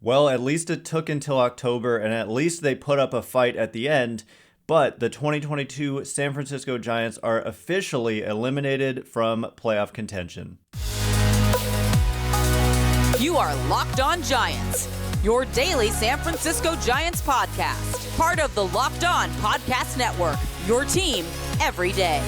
Well, at least it took until October, and at least they put up a fight at the end. But the 2022 San Francisco Giants are officially eliminated from playoff contention. You are Locked On Giants, your daily San Francisco Giants podcast. Part of the Locked On Podcast Network, your team every day.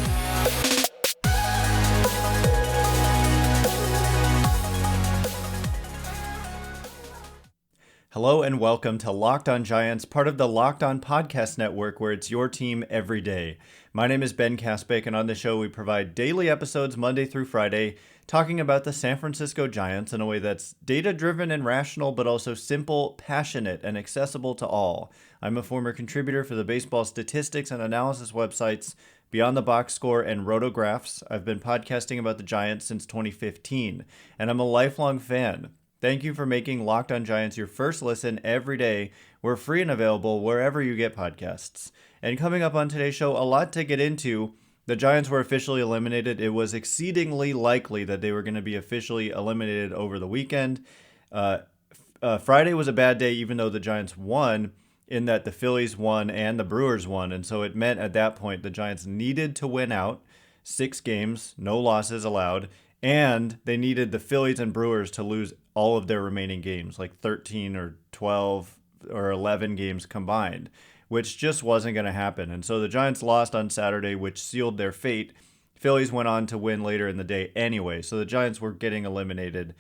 Hello and welcome to Locked On Giants, part of the Locked On Podcast Network, where it's your team every day. My name is Ben Kasbeck, and on the show we provide daily episodes Monday through Friday, talking about the San Francisco Giants in a way that's data-driven and rational, but also simple, passionate, and accessible to all. I'm a former contributor for the baseball statistics and analysis websites Beyond the Box Score and Rotographs. I've been podcasting about the Giants since 2015, and I'm a lifelong fan. Thank you for making Locked On Giants your first listen every day. We're free and available wherever you get podcasts. And coming up on today's show, a lot to get into. The Giants were officially eliminated. It was exceedingly likely that they were going to be officially eliminated over the weekend. Friday was a bad day, even though the Giants won, in that the Phillies won and the Brewers won. And so it meant at that point the Giants needed to win out 6 games, no losses allowed. And they needed the Phillies and Brewers to lose all of their remaining games, like 13 or 12 or 11 games combined, which just wasn't going to happen. And so the Giants lost on Saturday, which sealed their fate. Phillies went on to win later in the day anyway. So the Giants were getting eliminated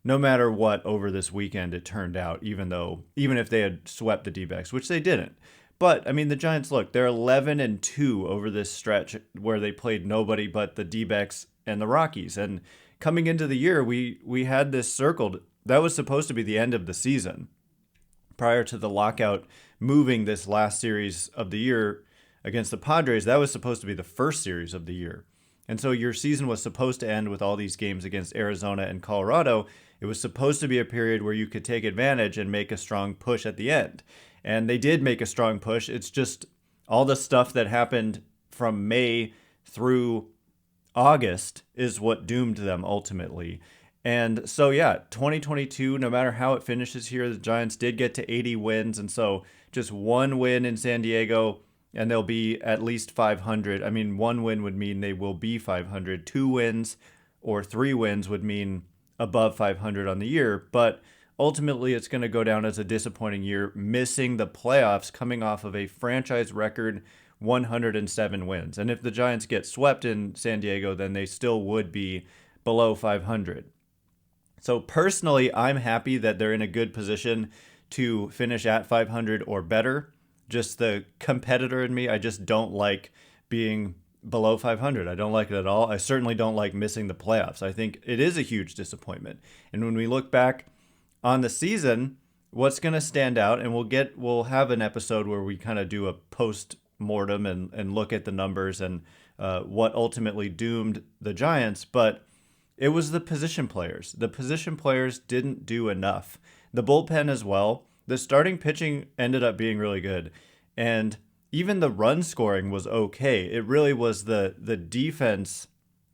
no matter what over this weekend, it turned out, even if they had swept the D-backs, which they didn't. But, I mean, the Giants, look, they're 11-2 over this stretch where they played nobody but the D-backs and the Rockies. And coming into the year, we had this circled. That was supposed to be the end of the season prior to the lockout moving this last series of the year against the Padres. That was supposed to be the first series of the year. And so your season was supposed to end with all these games against Arizona and Colorado. It was supposed to be a period where you could take advantage and make a strong push at the end. And they did make a strong push. It's just all the stuff that happened from May through August is what doomed them ultimately. And so, 2022, no matter how it finishes here, the Giants did get to 80 wins. And so just one win in San Diego, and they'll be at least 500. I mean, one win would mean they will be 500. 2 wins or 3 wins would mean above 500 on the year. But ultimately, it's going to go down as a disappointing year, missing the playoffs, coming off of a franchise record 107 wins. And if the Giants get swept in San Diego, then they still would be below 500. So personally, I'm happy that they're in a good position to finish at 500 or better. Just the competitor in me, I just don't like being below 500. I don't like it at all. I certainly don't like missing the playoffs. I think it is a huge disappointment. And when we look back on the season, what's going to stand out, and we'll have an episode where we kind of do a post-mortem and look at the numbers and what ultimately doomed the Giants, but it was the position players. The position players didn't do enough. The bullpen as well. The starting pitching ended up being really good, and even the run scoring was okay. It really was the defense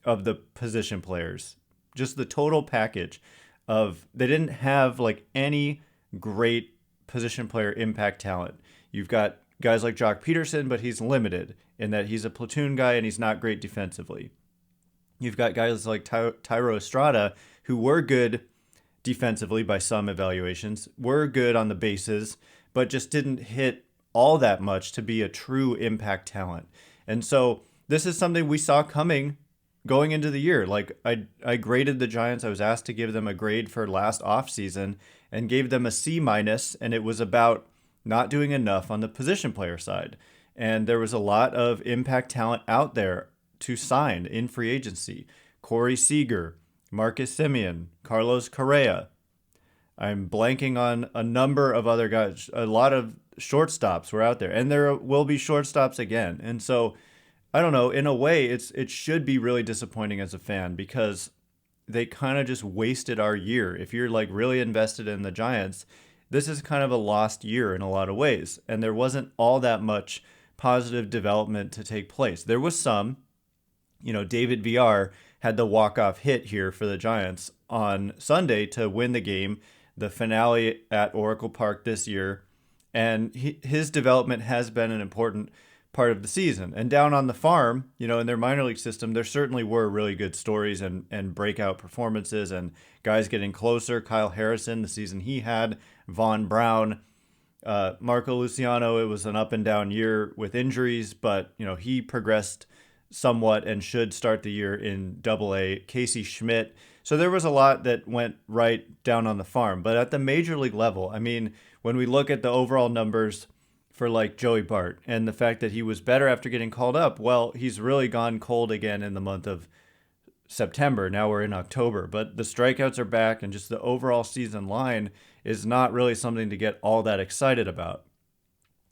of the position players, just the total package of, they didn't have like any great position player impact talent. You've got guys like Jock Peterson, but he's limited in that he's a platoon guy and he's not great defensively. You've got guys like Thairo Estrada, who were good defensively by some evaluations, were good on the bases, but just didn't hit all that much to be a true impact talent. And so this is something we saw coming going into the year. Like I graded the Giants. I was asked to give them a grade for last offseason and gave them a C-, and it was about not doing enough on the position player side. And there was a lot of impact talent out there to sign in free agency. Corey Seager, Marcus Semien, Carlos Correa. I'm blanking on a number of other guys. A lot of shortstops were out there, and there will be shortstops again. And so, I don't know, in a way, it should be really disappointing as a fan because they kind of just wasted our year. If you're like really invested in the Giants, this is kind of a lost year in a lot of ways. And there wasn't all that much positive development to take place. There was some. David Villar had the walk-off hit here for the Giants on Sunday to win the game. the finale at Oracle Park this year. And his development has been an important part of the season. And down on the farm, in their minor league system, there certainly were really good stories and breakout performances and guys getting closer. Kyle Harrison, the season he had, Vaughn Brown, Marco Luciano. It was an up and down year with injuries, but he progressed somewhat and should start the year in Double-A. Casey Schmidt. So there was a lot that went right down on the farm. But at the major league level, I mean, when we look at the overall numbers for like Joey Bart and the fact that he was better after getting called up, well, he's really gone cold again in the month of September. Now we're in October, but the strikeouts are back and just the overall season line is not really something to get all that excited about.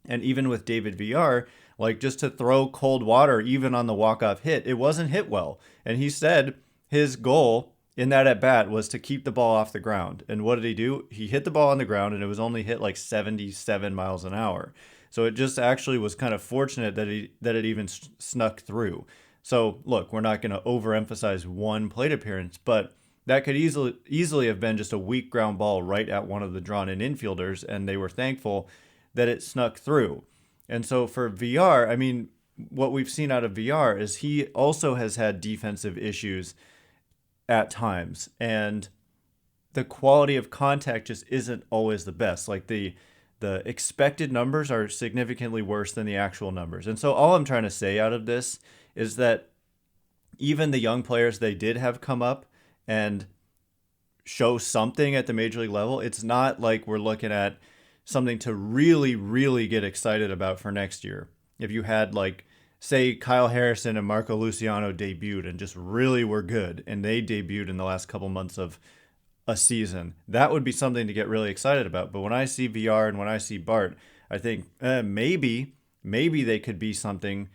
And even with David Villar, like just to throw cold water, even on the walk-off hit, it wasn't hit well. And he said his goal in that at bat was to keep the ball off the ground. And what did he do? He hit the ball on the ground and it was only hit like 77 miles an hour. So it just actually was kind of fortunate that it even snuck through. So look, we're not going to overemphasize one plate appearance, but that could easily have been just a weak ground ball right at one of the drawn-in infielders, and they were thankful that it snuck through. And so for Villar, I mean, what we've seen out of Villar is he also has had defensive issues at times, and the quality of contact just isn't always the best. Like the expected numbers are significantly worse than the actual numbers. And so all I'm trying to say out of this is that even the young players they did have come up and show something at the major league level, it's not like we're looking at something to really, really get excited about for next year. If you had like, say, Kyle Harrison and Marco Luciano debuted and just really were good, and they debuted in the last couple months of a season, that would be something to get really excited about. But when I see Villar and when I see Bart, I think maybe they could be something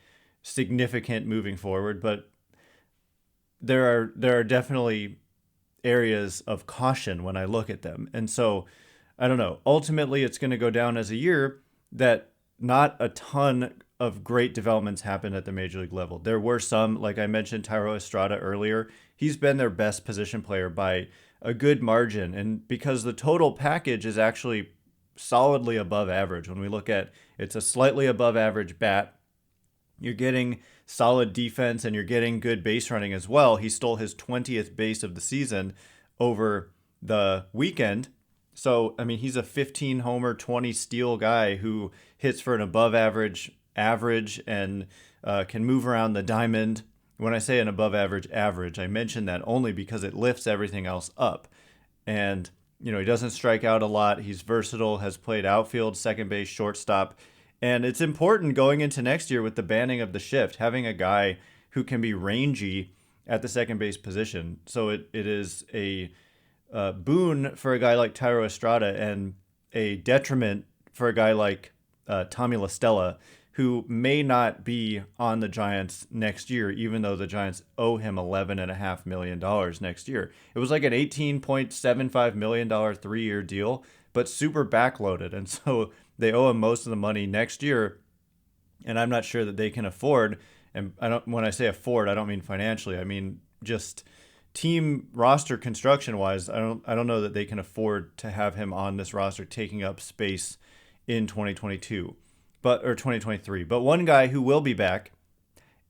significant moving forward. But there are definitely areas of caution when I look at them. And so, I don't know. Ultimately, it's going to go down as a year that not a ton of great developments happened at the major league level. There were some, like I mentioned, Thairo Estrada earlier. He's been their best position player by a good margin. And because the total package is actually solidly above average. When we look at it's a slightly above average bat, you're getting solid defense and you're getting good base running as well. He stole his 20th base of the season over the weekend. So, I mean, he's a 15 homer, 20 steal guy who hits for an above average and can move around the diamond. When I say an above average, I mention that only because it lifts everything else up. And, he doesn't strike out a lot. He's versatile, has played outfield, second base, shortstop. And it's important going into next year with the banning of the shift, having a guy who can be rangy at the second base position. So it is a boon for a guy like Thairo Estrada and a detriment for a guy like Tommy La Stella, who may not be on the Giants next year, even though the Giants owe him $11.5 million next year. It was like an $18.75 million 3-year deal, but super backloaded. And so they owe him most of the money next year. And I'm not sure that they can afford, and when I say afford, I don't mean financially. I mean just team roster construction wise. I don't know that they can afford to have him on this roster taking up space in 2022. Or 2023. But one guy who will be back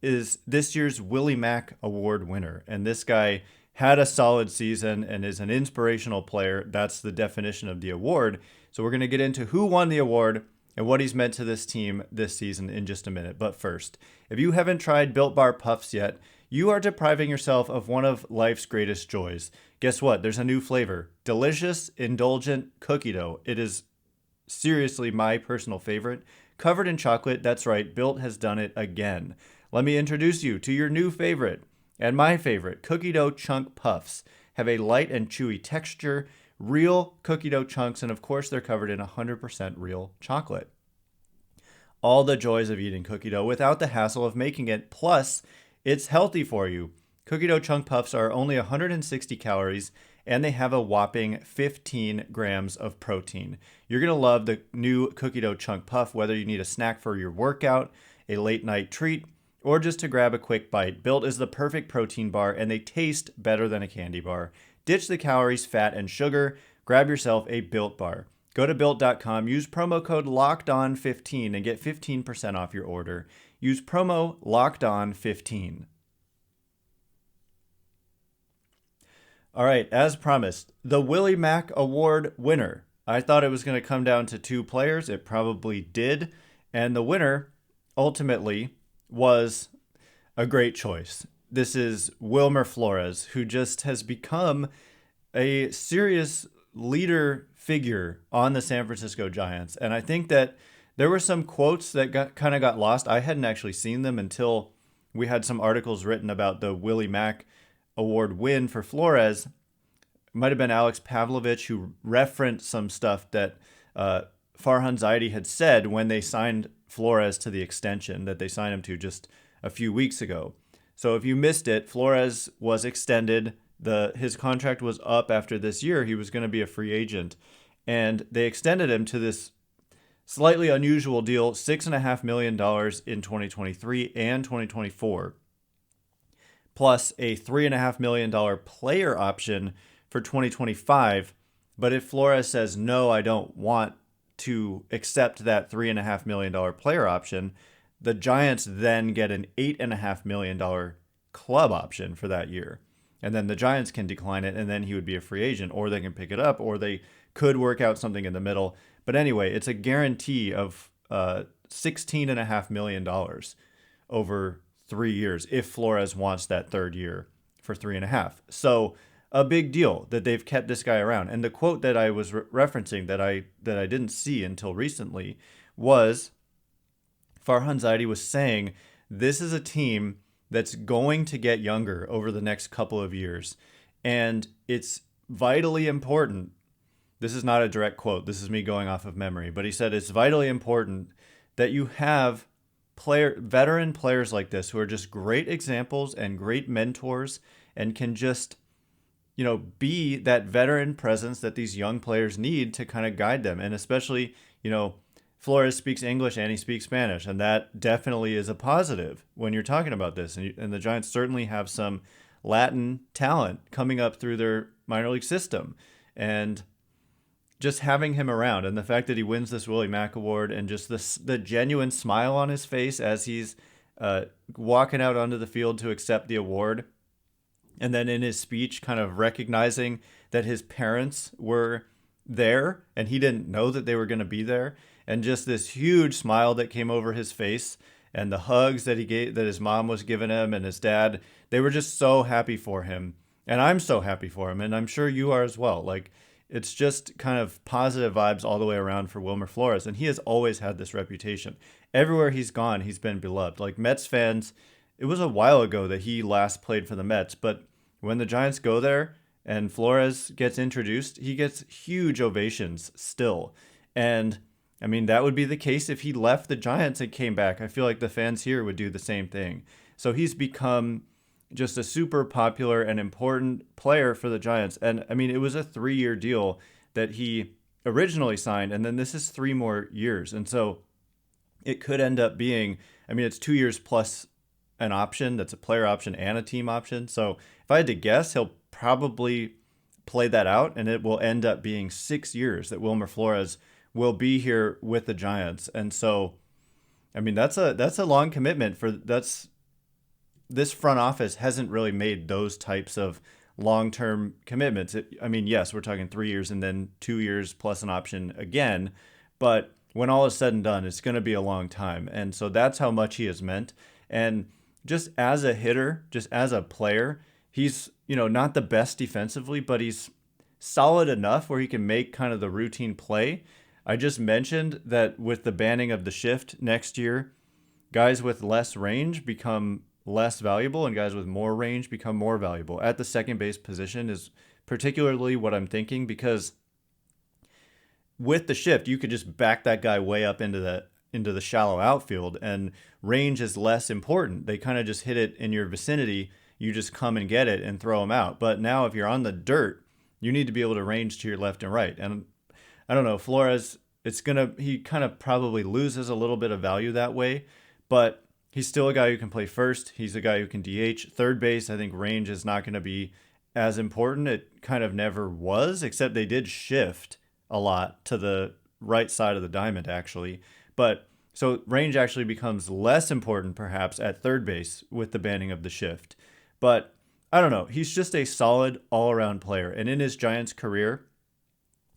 is this year's Willie Mack Award winner. And this guy had a solid season and is an inspirational player. That's the definition of the award. So we're going to get into who won the award and what he's meant to this team this season in just a minute. But first, if you haven't tried Built Bar Puffs yet, you are depriving yourself of one of life's greatest joys. Guess what? There's a new flavor. Delicious, indulgent cookie dough. It is seriously my personal favorite. Covered in chocolate, that's right, Built has done it again. Let me introduce you to your new favorite, and my favorite, cookie dough chunk puffs. Have a light and chewy texture, real cookie dough chunks, and of course they're covered in 100% real chocolate. All the joys of eating cookie dough without the hassle of making it, plus it's healthy for you. Cookie dough chunk puffs are only 160 calories, and they have a whopping 15 grams of protein. You're going to love the new cookie dough chunk puff, whether you need a snack for your workout, a late night treat, or just to grab a quick bite. Built is the perfect protein bar, and they taste better than a candy bar. Ditch the calories, fat, and sugar. grab yourself a Built Bar. Go to Built.com, use promo code LOCKEDON15 and get 15% off your order. Use promo LOCKEDON15. All right, as promised, the Willie Mack Award winner. I thought it was going to come down to two players. It probably did. And the winner, ultimately, was a great choice. This is Wilmer Flores, who just has become a serious leader figure on the San Francisco Giants. And I think that there were some quotes that got lost. I hadn't actually seen them until we had some articles written about the Willie Mack Award win for Flores. It might have been Alex Pavlovich who referenced some stuff that Farhan Zaidi had said when they signed Flores to the extension that they signed him to just a few weeks ago. So if you missed it, Flores was extended. His contract was up after this year. He was going to be a free agent. And they extended him to this slightly unusual deal, $6.5 million in 2023 and 2024, plus a $3.5 million player option for 2025. But if Flores says, no, I don't want to accept that $3.5 million player option, the Giants then get an $8.5 million club option for that year. And then the Giants can decline it, and then he would be a free agent, or they can pick it up, or they could work out something in the middle. But anyway, it's a guarantee of $16.5 million over 3 years if Flores wants that third year for 3.5. So a big deal that they've kept this guy around. And the quote that I was referencing that I didn't see until recently was Farhan Zaidi was saying, this is a team that's going to get younger over the next couple of years. And it's vitally important. This is not a direct quote. This is me going off of memory. But he said it's vitally important that you have veteran players like this who are just great examples and great mentors and can just, be that veteran presence that these young players need to kind of guide them. And especially, Flores speaks English and he speaks Spanish, and that definitely is a positive when you're talking about this. And the Giants certainly have some Latin talent coming up through their minor league system. And just having him around, and the fact that he wins this Willie Mack Award, and just the genuine smile on his face as he's walking out onto the field to accept the award, and then in his speech kind of recognizing that his parents were there and he didn't know that they were going to be there, and just this huge smile that came over his face, and the hugs that his mom was giving him and his dad, they were just so happy for him. And I'm so happy for him, and I'm sure you are as well. Like, it's just kind of positive vibes all the way around for Wilmer Flores, and he has always had this reputation. Everywhere he's gone, he's been beloved. Like, Mets fans, it was a while ago that he last played for the Mets, but when the Giants go there and Flores gets introduced, he gets huge ovations still. And I mean, that would be the case if he left the Giants and came back. I feel like the fans here would do the same thing. So he's become just a super popular and important player for the Giants. And I mean, it was a 3-year deal that he originally signed, and then this is 3 more years. And so it could end up being, I mean, it's 2 years plus an option that's a player option and a team option. So if I had to guess, he'll probably play that out, and it will end up being 6 years that Wilmer Flores will be here with the Giants. And so, I mean, that's a long commitment this front office hasn't really made those types of long-term commitments. I mean, yes, we're talking 3 years and then 2 years plus an option again, but when all is said and done, it's going to be a long time. And so that's how much he has meant. And just as a hitter, just as a player, he's, not the best defensively, but he's solid enough where he can make kind of the routine play. I just mentioned that with the banning of the shift next year, guys with less range become less valuable and guys with more range become more valuable. At the second base position is particularly what I'm thinking, because with the shift, you could just back that guy way up into the shallow outfield, and range is less important. They kind of just hit it in your vicinity. You just come and get it and throw them out. But now if you're on the dirt, you need to be able to range to your left and right. And I don't know, Flores, he kind of probably loses a little bit of value that way, but he's still a guy who can play first. He's a guy who can DH. Third base, I think range is not going to be as important. It kind of never was, except they did shift a lot to the right side of the diamond, actually. But so range actually becomes less important, perhaps, at third base with the banning of the shift. But I don't know. He's just a solid all-around player. And in his Giants career,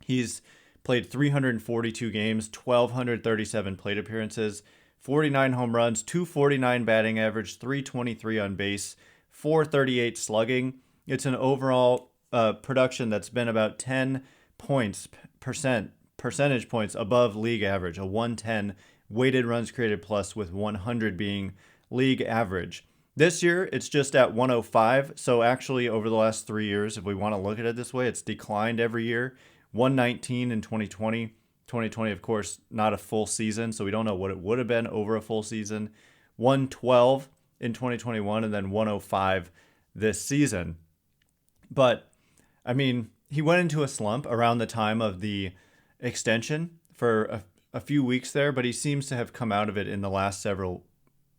he's played 342 games, 1,237 plate appearances, 49 home runs, 249 batting average, 323 on base, 438 slugging. It's an overall production that's been about 10 percentage points above league average, a 110 weighted runs created plus, with 100 being league average. This year, it's just at 105. So actually, over the last 3 years, if we want to look at it this way, it's declined every year. 119 in 2020. 2020, of course, not a full season, so we don't know what it would have been over a full season. 112 in 2021, and then 105 this season. But, I mean, he went into a slump around the time of the extension for a few weeks there, but he seems to have come out of it in the last several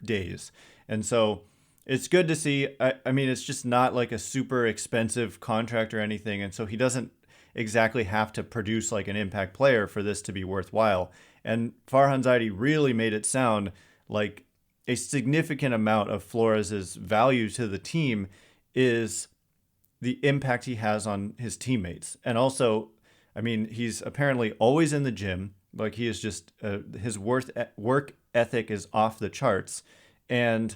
days. And so it's good to see. I mean, it's just not like a super expensive contract or anything, and so he doesn't exactly have to produce like an impact player for this to be worthwhile. And Farhan Zaidi really made it sound like a significant amount of Flores' value to the team is the impact he has on his teammates. And also, I mean, he's apparently always in the gym. Like, he is just, his work ethic is off the charts. And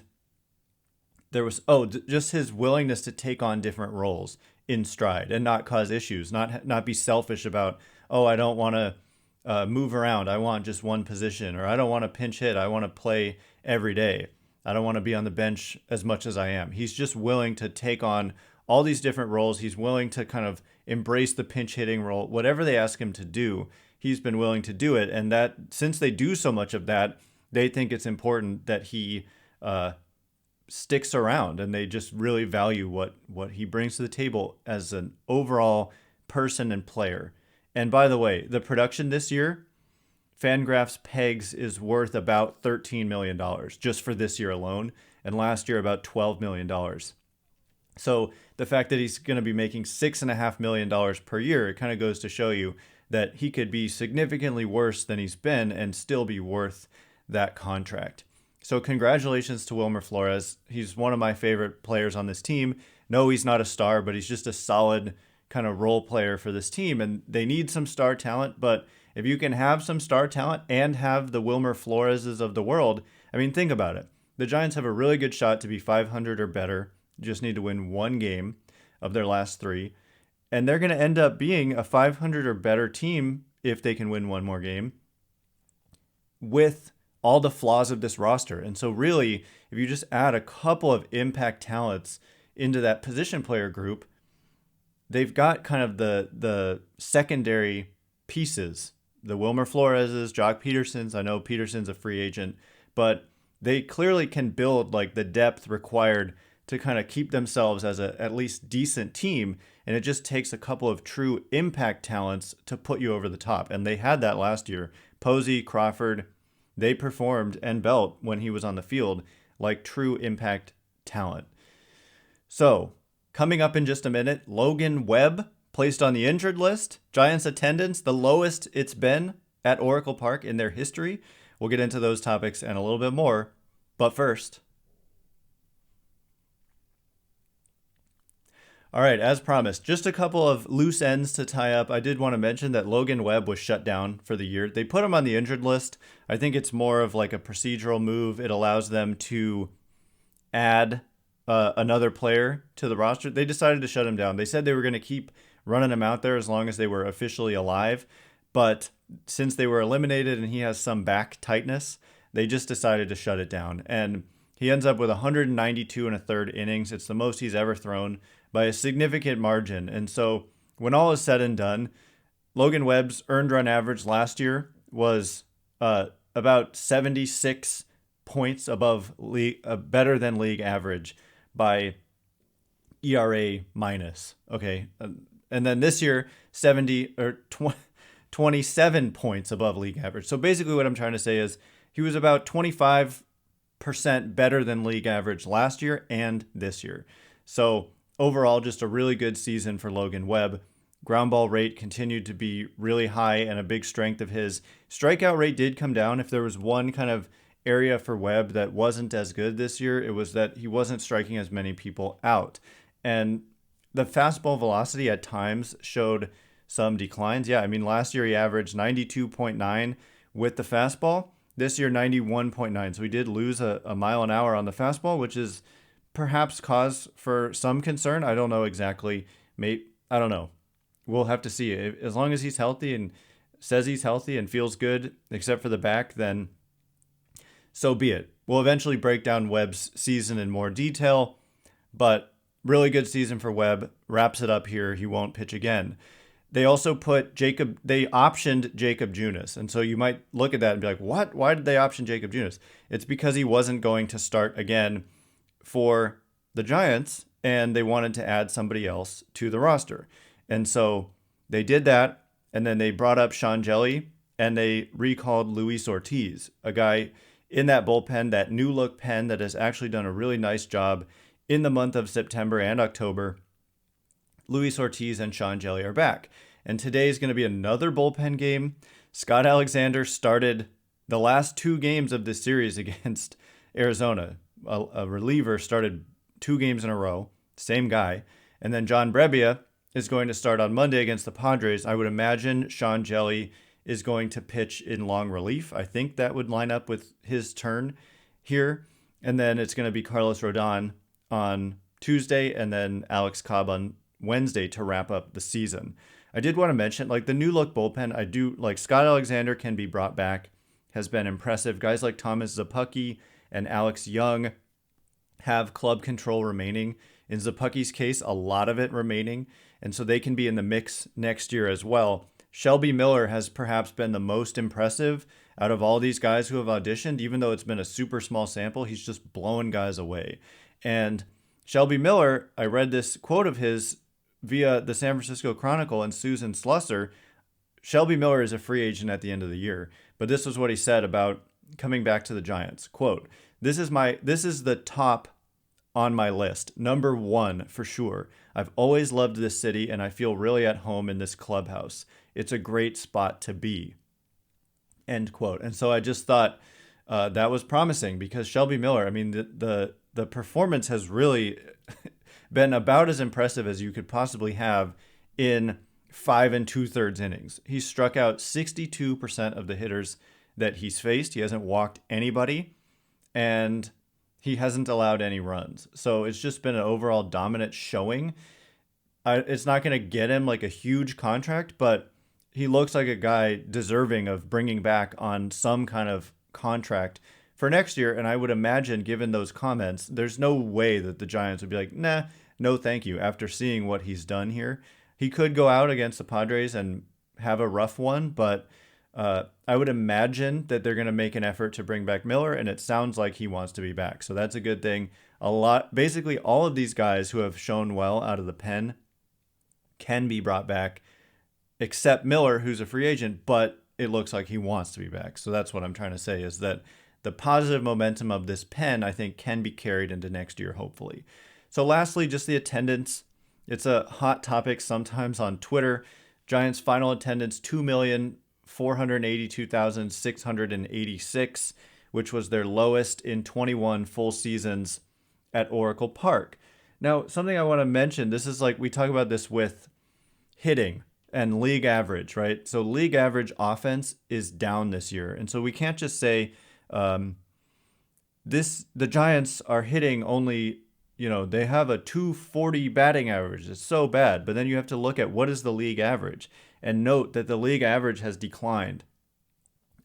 there was, just his willingness to take on different roles in stride and not cause issues, not be selfish about, I don't want to move around. I want just one position, or I don't want to pinch hit. I want to play every day. I don't want to be on the bench as much as I am. He's just willing to take on all these different roles. He's willing to kind of embrace the pinch hitting role. Whatever they ask him to do, he's been willing to do it. And that, since they do so much of that, they think it's important that he sticks around, and they just really value what he brings to the table as an overall person and player. And by the way, the production this year, Fangraphs pegs is worth about $13 million just for this year alone, and last year about $12 million. So the fact that he's going to be making $6.5 million per year, it kind of goes to show you that he could be significantly worse than he's been and still be worth that contract. So congratulations to Wilmer Flores. He's one of my favorite players on this team. No, he's not a star, but he's just a solid kind of role player for this team. And they need some star talent, but if you can have some star talent and have the Wilmer Floreses of the world, I mean, think about it. The Giants have a really good shot to be 500 or better. You just need to win one game of their last 3. And they're going to end up being a 500 or better team if they can win one more game with all the flaws of this roster. And so really, if you just add a couple of impact talents into that position player group, they've got kind of the secondary pieces. The Wilmer Floreses, Jock Petersons. I know Peterson's a free agent, but they clearly can build like the depth required to kind of keep themselves as a at least decent team. And it just takes a couple of true impact talents to put you over the top. And they had that last year. Posey, Crawford, they performed, and Belt, when he was on the field, like true impact talent. So, coming up in just a minute, Logan Webb placed on the injured list. Giants attendance, the lowest it's been at Oracle Park in their history. We'll get into those topics and a little bit more. But first, all right, as promised, just a couple of loose ends to tie up. I did want to mention that Logan Webb was shut down for the year. They put him on the injured list. I think it's more of like a procedural move. It allows them to add another player to the roster. They decided to shut him down. They said they were going to keep running him out there as long as they were officially alive. But since they were eliminated and he has some back tightness, they just decided to shut it down. And he ends up with 192 and a third innings. It's the most he's ever thrown by a significant margin. And so when all is said and done, Logan Webb's earned run average last year was about 76 points above better than league average by ERA minus. Okay. And then this year, 27 points above league average. So basically what I'm trying to say is he was about 25% better than league average last year and this year. So overall, just a really good season for Logan Webb. Ground ball rate continued to be really high and a big strength of his. Strikeout rate did come down. If there was one kind of area for Webb that wasn't as good this year, it was that he wasn't striking as many people out. And the fastball velocity at times showed some declines. Yeah, I mean, last year he averaged 92.9 with the fastball. This year, 91.9. So he did lose a mile an hour on the fastball, which is perhaps cause for some concern. I don't know exactly. I don't know. We'll have to see. As long as he's healthy and says he's healthy and feels good, except for the back, then so be it. We'll eventually break down Webb's season in more detail, but really good season for Webb. Wraps it up here. He won't pitch again. They also they optioned Jacob Junis. And so you might look at that and be like, what? Why did they option Jacob Junis? It's because he wasn't going to start again for the Giants, and they wanted to add somebody else to the roster. And so they did that, and then they brought up Sean Jelly, and they recalled Luis Ortiz, a guy in that bullpen, that new look pen that has actually done a really nice job in the month of September and October. Luis Ortiz and Sean Jelly are back. And today is going to be another bullpen game. Scott Alexander started the last 2 games of this series against Arizona. A reliever started 2 games in a row, same guy. And then John Brebbia is going to start on Monday against the Padres. I would imagine Sean Jelly is going to pitch in long relief. I think that would line up with his turn here. And then it's going to be Carlos Rodon on Tuesday, and then Alex Cobb on Wednesday to wrap up the season. I did want to mention, like, the new look bullpen, I do like Scott Alexander can be brought back, has been impressive. Guys like Thomas Szapucki and Alex Young have club control remaining. In Zapucki's case, a lot of it remaining, and so they can be in the mix next year as well. Shelby Miller has perhaps been the most impressive out of all these guys who have auditioned. Even though it's been a super small sample, he's just blowing guys away. And Shelby Miller, I read this quote of his via the San Francisco Chronicle and Susan Slusser. Shelby Miller is a free agent at the end of the year, but this was what he said about coming back to the Giants. Quote, this is the top on my list. Number 1 for sure. I've always loved this city, and I feel really at home in this clubhouse. It's a great spot to be. End quote. And so I just thought that was promising, because Shelby Miller, I mean, the performance has really been about as impressive as you could possibly have in 5 2/3 innings. He's struck out 62% of the hitters that he's faced. He hasn't walked anybody, and he hasn't allowed any runs. So it's just been an overall dominant showing. It's not going to get him like a huge contract, but he looks like a guy deserving of bringing back on some kind of contract for next year. And I would imagine, given those comments, there's no way that the Giants would be like, nah, no thank you, after seeing what he's done here. He could go out against the Padres and have a rough one, but I would imagine that they're going to make an effort to bring back Miller, and it sounds like he wants to be back. So that's a good thing. Basically all of these guys who have shown well out of the pen can be brought back, except Miller, who's a free agent, but it looks like he wants to be back. So that's what I'm trying to say, is that the positive momentum of this pen, I think, can be carried into next year, hopefully. So lastly, just the attendance. It's a hot topic sometimes on Twitter. Giants' final attendance, 2,482,686, which was their lowest in 21 full seasons at Oracle Park. Now, something I want to mention, this is like, we talk about this with hitting and league average, right? So league average offense is down this year. And so we can't just say the Giants are hitting only, they have a 240 batting average. It's so bad. But then you have to look at what is the league average, and note that the league average has declined.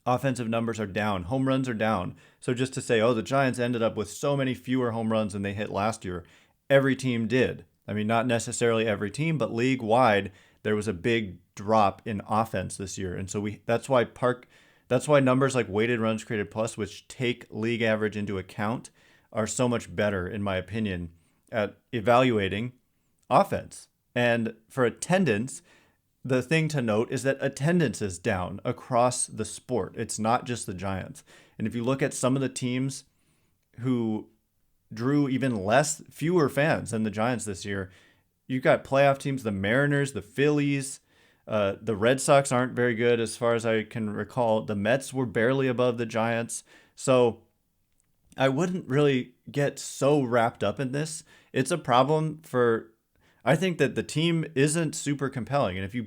Offensive numbers are down. Home runs are down. So just to say, the Giants ended up with so many fewer home runs than they hit last year. Every team did. I mean, not necessarily every team, but league-wide, there was a big drop in offense this year. And so that's why numbers like weighted runs created plus, which take league average into account, are so much better, in my opinion, at evaluating offense. And for attendance, the thing to note is that attendance is down across the sport. It's not just the Giants. And if you look at some of the teams who drew even fewer fans than the Giants this year, you've got playoff teams, the Mariners, the Phillies, the Red Sox aren't very good as far as I can recall. The Mets were barely above the Giants. So I wouldn't really get so wrapped up in this. It's a problem I think that the team isn't super compelling. And if you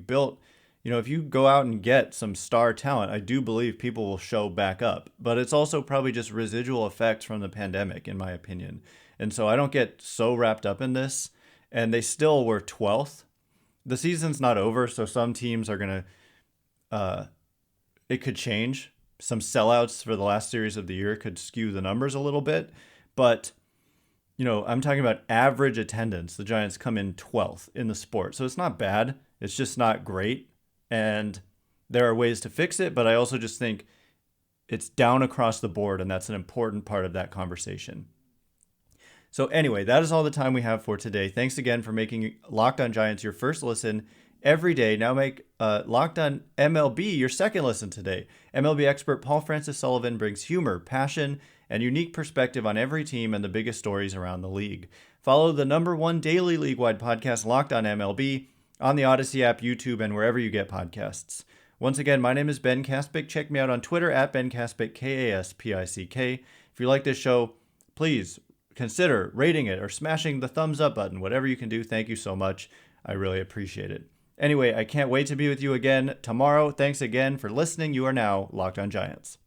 if you go out and get some star talent, I do believe people will show back up. But it's also probably just residual effects from the pandemic, in my opinion. And so I don't get so wrapped up in this. And they still were 12th. The season's not over, so some teams are going to, it could change. Some sellouts for the last series of the year could skew the numbers a little bit. But, I'm talking about average attendance. The Giants come in 12th in the sport. So it's not bad. It's just not great. And there are ways to fix it, but I also just think it's down across the board, and that's an important part of that conversation. So anyway, that is all the time we have for today. Thanks again for making Locked On Giants your first listen every day. Now make Locked On MLB your second listen today. MLB expert Paul Francis Sullivan brings humor, passion, and unique perspective on every team and the biggest stories around the league. Follow the #1 daily league-wide podcast, Locked On MLB, on the Odyssey app, YouTube, and wherever you get podcasts. Once again, my name is Ben Kaspick. Check me out on Twitter at Ben Kaspick, Kaspick. If you like this show, please consider rating it or smashing the thumbs up button. Whatever you can do, thank you so much. I really appreciate it. Anyway, I can't wait to be with you again tomorrow. Thanks again for listening. You are now Locked On Giants.